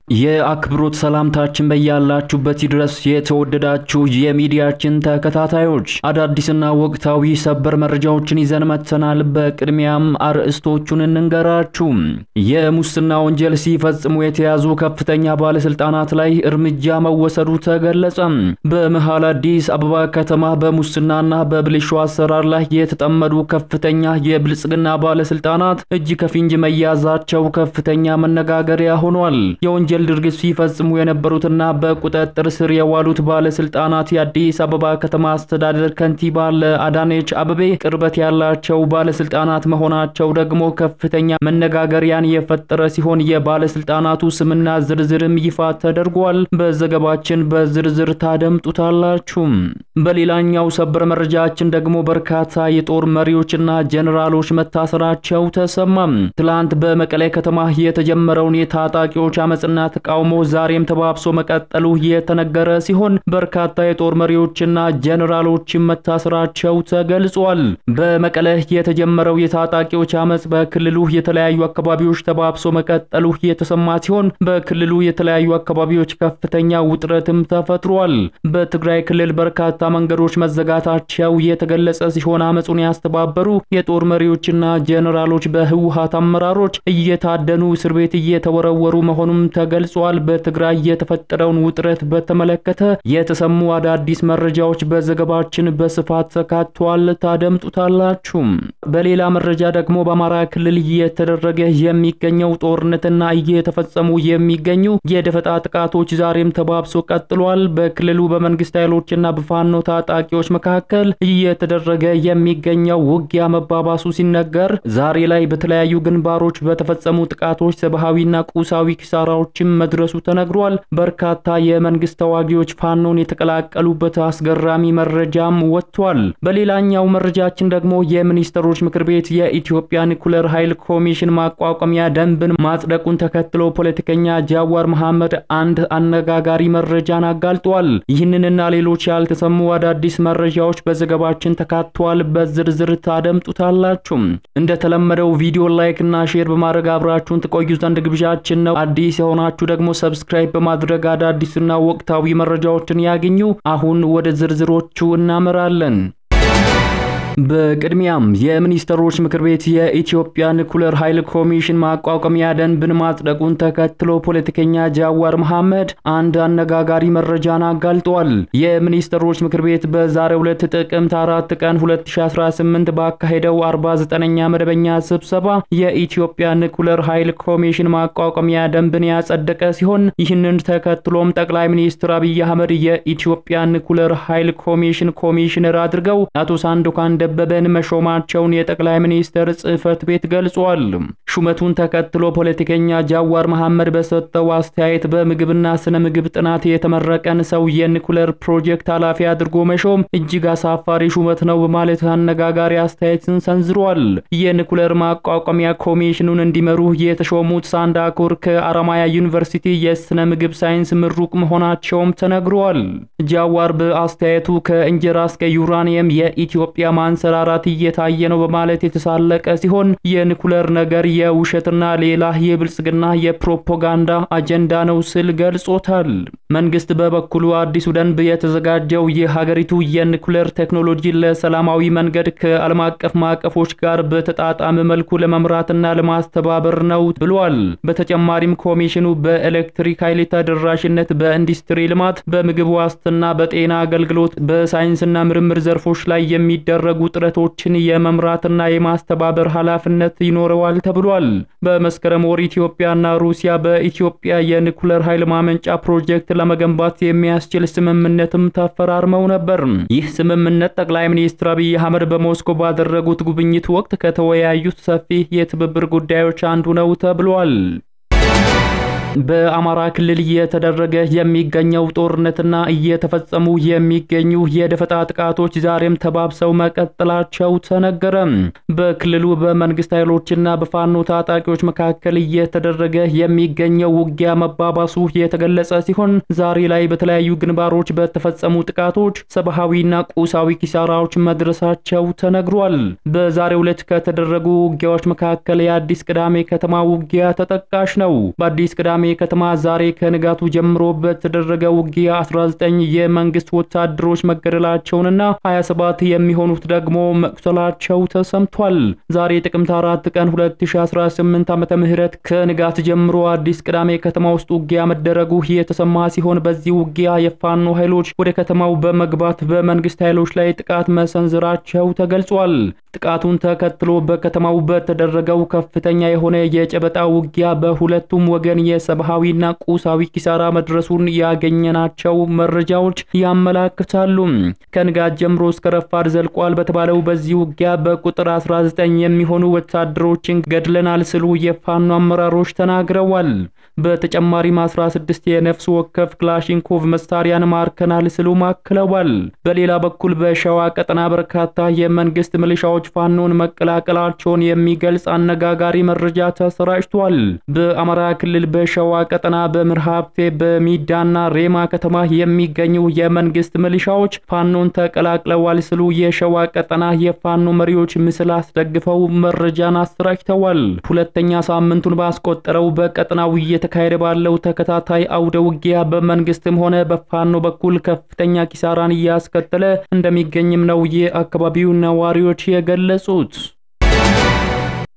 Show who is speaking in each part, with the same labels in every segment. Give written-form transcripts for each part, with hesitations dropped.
Speaker 1: የአክብሮት ሰላምታችን በያላችሁበት ድረስ የተወደዳችሁ የሚዲያችን ተከታታዮች አዳዲስና ወቅታዊ ሰበር መረጃዎችን ይዘን መጥተናል። በቅድሚያም አርዕስቶቹን እንንገራችሁ። የሙስና ወንጀል ሲፈጽሙ የተያዙ ከፍተኛ ባለስልጣናት ላይ እርምጃ መወሰዱ ተገለጸ። በመሃል አዲስ አበባ ከተማ በሙስናና በብልሹ አሰራር ላይ የተጠመዱ ከፍተኛ የብልጽግና ባለስልጣናት እጅ ከፍንጅ መያዛቸው ከፍተኛ መነጋገሪያ ሆኗል። የወንጀል ድርጊት ሲፈጽሙ የነበሩትና በቁጥጥር ስር የዋሉት ባለስልጣናት የአዲስ አበባ ከተማ አስተዳደር ከንቲባ ለአዳነች አቤቤ ቅርበት ያላቸው ባለስልጣናት መሆናቸው ደግሞ ከፍተኛ መነጋገሪያን የፈጠረ ሲሆን የባለስልጣናቱ ስምና ዝርዝርም ይፋ ተደርጓል። በዘገባችን በዝርዝር ታደምጡታላችሁ። በሌላኛው ሰበር መረጃችን ደግሞ በርካታ የጦር መሪዎችና ጀነራሎች መታሰራቸው ተሰማ። ትላንት በመቀሌ ከተማ የተጀመረውን የታጣቂዎች አመጽና ተቃውሞ ዛሬም ተባብሶ መቀጠሉ የተነገረ ሲሆን በርካታ የጦር መሪዎችና ጀነራሎች መታሰራቸው ተገልጿል። በመቀሌ የተጀመረው የታጣቂዎች አመጽ በክልሉ የተለያዩ አካባቢዎች ተባብሶ መቀጠሉ የተሰማ ሲሆን በክልሉ የተለያዩ አካባቢዎች ከፍተኛ ውጥረትም ተፈጥሯል። በትግራይ ክልል በርካታ መንገዶች መዘጋታቸው የተገለጸ ሲሆን አመጹን ያስተባበሩ የጦር መሪዎችና ጀነራሎች በህወሓት አመራሮች እየታደኑ እስር ቤት እየተወረወሩ መሆኑም ተገልጿል። በትግራይ የተፈጠረውን ውጥረት በተመለከተ የተሰሙ አዳዲስ መረጃዎች በዘገባችን በስፋት ተካተዋል። ታደምጡታላችሁ። በሌላ መረጃ ደግሞ በአማራ ክልል እየተደረገ የሚገኘው ጦርነትና እየተፈጸሙ የሚገኙ የደፈጣ ጥቃቶች ዛሬም ተባብሶ ቀጥሏል። በክልሉ በመንግስት ኃይሎችና በፋኖ ታጣቂዎች መካከል እየተደረገ የሚገኘው ውጊያ መባባሱ ሲነገር ዛሬ ላይ በተለያዩ ግንባሮች በተፈጸሙ ጥቃቶች ሰብአዊና ቁሳዊ ኪሳራዎችም መድረሱ ተነግሯል። በርካታ የመንግስት ተዋጊዎች ፋኖን የተቀላቀሉበት አስገራሚ መረጃም ወጥቷል። በሌላኛው መረጃችን ደግሞ የሚኒስትሮች ምክር ቤት የኢትዮጵያ ኒኩሌር ኃይል ኮሚሽን ማቋቋሚያ ደንብን ማጽደቁን ተከትሎ ፖለቲከኛ ጃዋር መሐመድ አንድ አነጋጋሪ መረጃን አጋልጧል። ይህንንና ሌሎች ያልተሰሙ አዳዲስ መረጃዎች በዘገባችን ተካተዋል። በዝርዝር ታደምጡታላችሁ። እንደተለመደው ቪዲዮ ላይክ እና ሼር በማድረግ አብራችሁን ተቆዩ ዘንድ ግብዣችን ነው። አዲስ የሆናችሁ ደግሞ ሰብስክራይብ በማድረግ አዳዲስና ወቅታዊ መረጃዎችን ያገኙ። አሁን ወደ ዝርዝሮቹ እናመራለን። በቅድሚያም የሚኒስትሮች ምክር ቤት የኢትዮጵያ ኒኩሌር ኃይል ኮሚሽን ማቋቋሚያ ደንብን ማጽደቁን ተከትሎ ፖለቲከኛ ጃዋር መሐመድ አንድ አነጋጋሪ መረጃን አጋልጧል። የሚኒስትሮች ምክር ቤት በዛሬው ዕለት ጥቅምት 4 ቀን 2018 ባካሄደው 49ኛ መደበኛ ስብሰባ የኢትዮጵያ ኒኩሌር ኃይል ኮሚሽን ማቋቋሚያ ደንብን ያጸደቀ ሲሆን ይህንን ተከትሎም ጠቅላይ ሚኒስትር አብይ አህመድ የኢትዮጵያ ኒኩሌር ኃይል ኮሚሽን ኮሚሽነር አድርገው አቶ ሳንዶካን ደበበን መሾማቸውን የጠቅላይ ሚኒስትር ጽህፈት ቤት ገልጿል። ሹመቱን ተከትሎ ፖለቲከኛ ጃዋር መሐመድ በሰጠው አስተያየት በምግብና ስነ ምግብ ጥናት የተመረቀን ሰው የኒኩሌር ፕሮጀክት ኃላፊ አድርጎ መሾም እጅግ አሳፋሪ ሹመት ነው በማለት አነጋጋሪ አስተያየትን ሰንዝሯል። የኒኩሌር ማቋቋሚያ ኮሚሽኑን እንዲመሩ የተሾሙት ሳንዳኮር ከአራማያ ዩኒቨርሲቲ የስነ ምግብ ሳይንስ ምሩቅ መሆናቸውም ተነግሯል። ጃዋር በአስተያየቱ ከእንጀራ እስከ ዩራኒየም የኢትዮጵያ ማንሰራራት እየታየ ነው በማለት የተሳለቀ ሲሆን የኒኩሌር ነገር የውሸትና ሌላ የብልጽግና የፕሮፓጋንዳ አጀንዳ ነው ሲል ገልጾታል። መንግስት በበኩሉ አዲሱ ደንብ የተዘጋጀው የሀገሪቱ የኒኩሌር ቴክኖሎጂ ለሰላማዊ መንገድ ከዓለም አቀፍ ማዕቀፎች ጋር በተጣጣመ መልኩ ለመምራትና ለማስተባበር ነው ብሏል። በተጨማሪም ኮሚሽኑ በኤሌክትሪክ ኃይል ተደራሽነት፣ በኢንዱስትሪ ልማት፣ በምግብ ዋስትና፣ በጤና አገልግሎት፣ በሳይንስና ምርምር ዘርፎች ላይ የሚደረጉ ጥረቶችን የመምራትና የማስተባበር ኃላፊነት ይኖረዋል ተብሏል። በመስከረም ወር ኢትዮጵያና ሩሲያ በኢትዮጵያ የኒኩሌር ኃይል ማመንጫ ፕሮጀክት ለመገንባት የሚያስችል ስምምነትም ተፈራርመው ነበር። ይህ ስምምነት ጠቅላይ ሚኒስትር አብይ አህመድ በሞስኮ ባደረጉት ጉብኝት ወቅት ከተወያዩት ሰፊ የትብብር ጉዳዮች አንዱ ነው ተብሏል። በአማራ ክልል እየተደረገ የሚገኘው ጦርነትና እየተፈጸሙ የሚገኙ የደፈጣ ጥቃቶች ዛሬም ተባብሰው መቀጠላቸው ተነገረ። በክልሉ በመንግስት ኃይሎችና በፋኖ ታጣቂዎች መካከል እየተደረገ የሚገኘው ውጊያ መባባሱ የተገለጸ ሲሆን ዛሬ ላይ በተለያዩ ግንባሮች በተፈጸሙ ጥቃቶች ሰብአዊና ቁሳዊ ኪሳራዎች መድረሳቸው ተነግሯል። በዛሬው ዕለት ከተደረጉ ውጊያዎች መካከል የአዲስ ቅዳሜ ከተማ ውጊያ ተጠቃሽ ነው። በአዲስ ቅዳሜ ዱራሜ ከተማ ዛሬ ከንጋቱ ጀምሮ በተደረገ ውጊያ 19 የመንግስት ወታደሮች መገደላቸውንና 27 የሚሆኑት ደግሞ መቁሰላቸው ተሰምቷል። ዛሬ ጥቅምት 4 ቀን 2018 ዓመተ ምህረት ከንጋት ጀምሮ አዲስ ቅዳሜ ከተማ ውስጥ ውጊያ መደረጉ የተሰማ ሲሆን በዚህ ውጊያ የፋኖ ኃይሎች ወደ ከተማው በመግባት በመንግስት ኃይሎች ላይ ጥቃት መሰንዘራቸው ተገልጿል። ጥቃቱን ተከትሎ በከተማው በተደረገው ከፍተኛ የሆነ የጨበጣ ውጊያ በሁለቱም ወገን የሰብአዊና ቁሳዊ ኪሳራ መድረሱን ያገኘናቸው መረጃዎች ያመላክታሉ። ከንጋት ጀምሮ እስከ ረፋድ ዘልቋል በተባለው በዚህ ውጊያ በቁጥር 19 የሚሆኑ ወታደሮችን ገድለናል ሲሉ የፋኖ አመራሮች ተናግረዋል። በተጨማሪም 16 የነፍስ ወከፍ ክላሽንኮቭ መሳሪያን ማርከናል ሲሉ ማክለዋል። በሌላ በኩል በሸዋ ቀጠና በርካታ የመንግስት ሚሊሻዎች ፋኖን መቀላቀላቸውን የሚገልጽ አነጋጋሪ መረጃ ተሰራጭቷል። በአማራ ክልል በሸዋ ቀጠና በምርሃብቴ በሚዳና ሬማ ከተማ የሚገኙ የመንግስት ሚሊሻዎች ፋኖን ተቀላቅለዋል ሲሉ የሸዋ ቀጠና የፋኖ መሪዎች ምስል አስደግፈው መረጃን አሰራጭተዋል። ሁለተኛ ሳምንቱን ባስቆጠረው በቀጠናው እየተካሄደ ባለው ተከታታይ አውደ ውጊያ በመንግስትም ሆነ በፋኖ በኩል ከፍተኛ ኪሳራን እያስከተለ እንደሚገኝም ነው የአካባቢው ነዋሪዎች የገለጹት።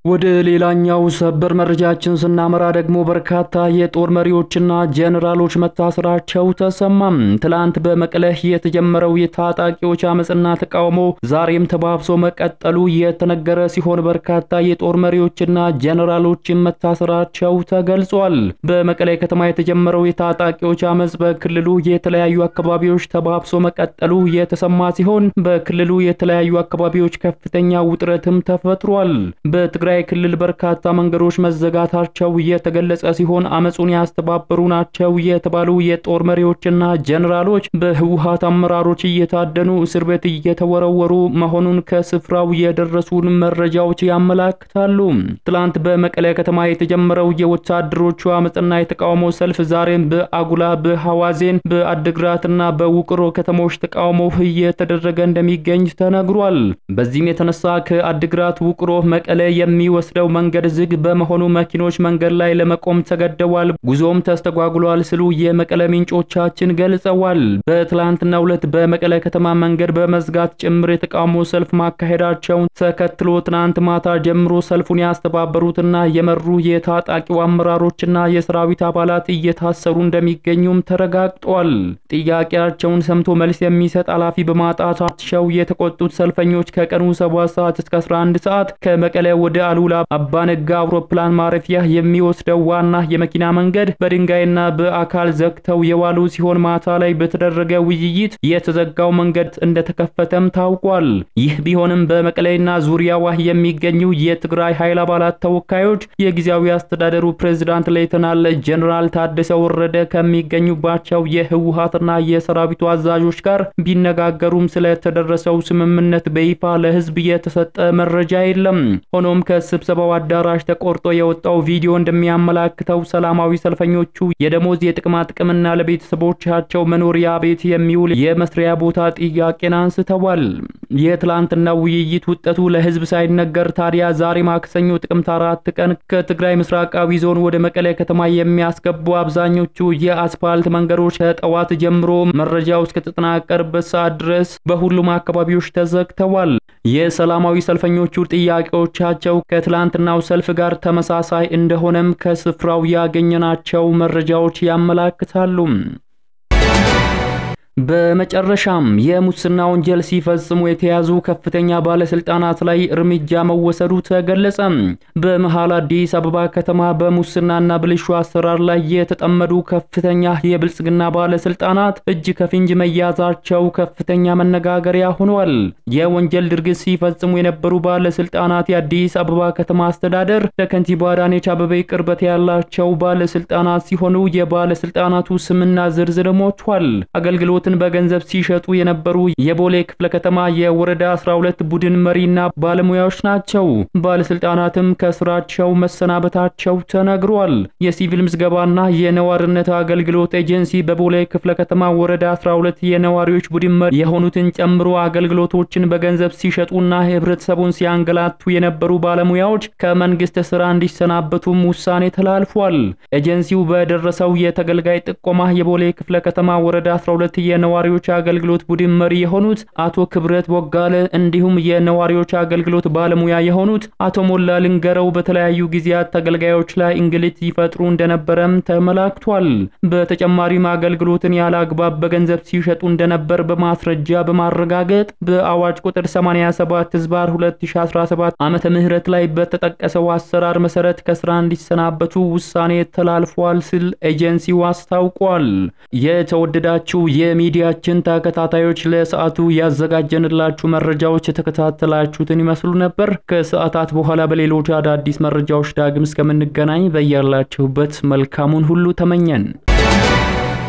Speaker 1: ወደ ሌላኛው ሰበር መረጃችን ስናመራ ደግሞ በርካታ የጦር መሪዎችና ጄኔራሎች መታሰራቸው ተሰማም። ትላንት በመቀለ የተጀመረው የታጣቂዎች አመጽና ተቃውሞ ዛሬም ተባብሶ መቀጠሉ የተነገረ ሲሆን በርካታ የጦር መሪዎችና ጄኔራሎች መታሰራቸው ተገልጿል። በመቀለ ከተማ የተጀመረው የታጣቂዎች አመጽ በክልሉ የተለያዩ አካባቢዎች ተባብሶ መቀጠሉ የተሰማ ሲሆን በክልሉ የተለያዩ አካባቢዎች ከፍተኛ ውጥረትም ተፈጥሯል። በትግራይ ክልል በርካታ መንገዶች መዘጋታቸው የተገለጸ ሲሆን አመጹን ያስተባበሩ ናቸው የተባሉ የጦር መሪዎችና ጄኔራሎች በህወሓት አመራሮች እየታደኑ እስር ቤት እየተወረወሩ መሆኑን ከስፍራው የደረሱን መረጃዎች ያመላክታሉ። ትላንት በመቀለ ከተማ የተጀመረው የወታደሮቹ አመጽና የተቃውሞ ሰልፍ ዛሬም በአጉላ፣ በሐዋዜን፣ በአድግራትና በውቅሮ ከተሞች ተቃውሞ እየተደረገ እንደሚገኝ ተነግሯል። በዚህም የተነሳ ከአድግራት ውቅሮ መቀለ የሚወስደው መንገድ ዝግ በመሆኑ መኪኖች መንገድ ላይ ለመቆም ተገደዋል፣ ጉዞም ተስተጓጉሏል ሲሉ የመቀለ ምንጮቻችን ገልጸዋል። በትላንትናው ዕለት በመቀለ ከተማ መንገድ በመዝጋት ጭምር የተቃውሞ ሰልፍ ማካሄዳቸውን ተከትሎ ትናንት ማታ ጀምሮ ሰልፉን ያስተባበሩትና የመሩ የታጣቂው አመራሮችና የሰራዊት አባላት እየታሰሩ እንደሚገኙም ተረጋግጧል። ጥያቄያቸውን ሰምቶ መልስ የሚሰጥ ኃላፊ በማጣታቸው የተቆጡት ሰልፈኞች ከቀኑ 7 ሰዓት እስከ 11 ሰዓት ከመቀለ ወደ አሉላ አባነጋ አውሮፕላን ማረፊያ የሚወስደው ዋና የመኪና መንገድ በድንጋይና በአካል ዘግተው የዋሉ ሲሆን ማታ ላይ በተደረገ ውይይት የተዘጋው መንገድ እንደተከፈተም ታውቋል። ይህ ቢሆንም በመቀሌና ዙሪያዋ የሚገኙ የትግራይ ኃይል አባላት ተወካዮች የጊዜያዊ አስተዳደሩ ፕሬዝዳንት ሌተናል ጄኔራል ታደሰ ወረደ ከሚገኙባቸው የህወሓትና የሰራዊቱ አዛዦች ጋር ቢነጋገሩም ስለተደረሰው ስምምነት በይፋ ለህዝብ የተሰጠ መረጃ የለም። ሆኖም ከስብሰባው አዳራሽ ተቆርጦ የወጣው ቪዲዮ እንደሚያመላክተው ሰላማዊ ሰልፈኞቹ የደሞዝ የጥቅማ ጥቅምና ለቤተሰቦቻቸው መኖሪያ ቤት የሚውል የመስሪያ ቦታ ጥያቄን አንስተዋል። የትላንትናው ውይይት ውጤቱ ለህዝብ ሳይነገር ታዲያ ዛሬ ማክሰኞ ጥቅምት 4 ቀን ከትግራይ ምስራቃዊ ዞን ወደ መቀለ ከተማ የሚያስገቡ አብዛኞቹ የአስፋልት መንገዶች ከጠዋት ጀምሮ መረጃው እስከተጠናቀረበት ሰዓት ድረስ በሁሉም አካባቢዎች ተዘግተዋል። የሰላማዊ ሰልፈኞቹ ጥያቄዎቻቸው ከትላንትናው ሰልፍ ጋር ተመሳሳይ እንደሆነም ከስፍራው ያገኘናቸው መረጃዎች ያመላክታሉ። በመጨረሻም የሙስና ወንጀል ሲፈጽሙ የተያዙ ከፍተኛ ባለስልጣናት ላይ እርምጃ መወሰዱ ተገለጸ። በመሃል አዲስ አበባ ከተማ በሙስናና ብልሹ አሰራር ላይ የተጠመዱ ከፍተኛ የብልጽግና ባለስልጣናት እጅ ከፍንጅ መያዛቸው ከፍተኛ መነጋገሪያ ሆኗል። የወንጀል ድርጊት ሲፈጽሙ የነበሩ ባለስልጣናት የአዲስ አበባ ከተማ አስተዳደር ለከንቲባ አዳነች አቤቤ ቅርበት ያላቸው ባለስልጣናት ሲሆኑ የባለስልጣናቱ ስምና ዝርዝር ሞልቷል። አገልግሎት አገልግሎትን በገንዘብ ሲሸጡ የነበሩ የቦሌ ክፍለ ከተማ የወረዳ 12 ቡድን መሪና ባለሙያዎች ናቸው። ባለስልጣናትም ከስራቸው መሰናበታቸው ተነግሯል። የሲቪል ምዝገባና የነዋሪነት አገልግሎት ኤጀንሲ በቦሌ ክፍለ ከተማ ወረዳ 12 የነዋሪዎች ቡድን መሪ የሆኑትን ጨምሮ አገልግሎቶችን በገንዘብ ሲሸጡና ህብረተሰቡን ሲያንገላቱ የነበሩ ባለሙያዎች ከመንግስት ስራ እንዲሰናበቱም ውሳኔ ተላልፏል። ኤጀንሲው በደረሰው የተገልጋይ ጥቆማ የቦሌ ክፍለ ከተማ ወረዳ 12 የነዋሪዎች አገልግሎት ቡድን መሪ የሆኑት አቶ ክብረት ወጋለ እንዲሁም የነዋሪዎች አገልግሎት ባለሙያ የሆኑት አቶ ሞላ ልንገረው በተለያዩ ጊዜያት ተገልጋዮች ላይ እንግልት ይፈጥሩ እንደነበረም ተመላክቷል። በተጨማሪም አገልግሎትን ያለ አግባብ በገንዘብ ሲሸጡ እንደነበር በማስረጃ በማረጋገጥ በአዋጅ ቁጥር 87/2017 ዓመተ ምህረት ላይ በተጠቀሰው አሰራር መሰረት ከስራ እንዲሰናበቱ ውሳኔ ተላልፏል ሲል ኤጀንሲው አስታውቋል። የተወደዳችሁ የሚዲያችን ተከታታዮች ለሰዓቱ ያዘጋጀንላችሁ መረጃዎች የተከታተላችሁትን ይመስሉ ነበር። ከሰዓታት በኋላ በሌሎች አዳዲስ መረጃዎች ዳግም እስከምንገናኝ በያላችሁበት መልካሙን ሁሉ ተመኘን።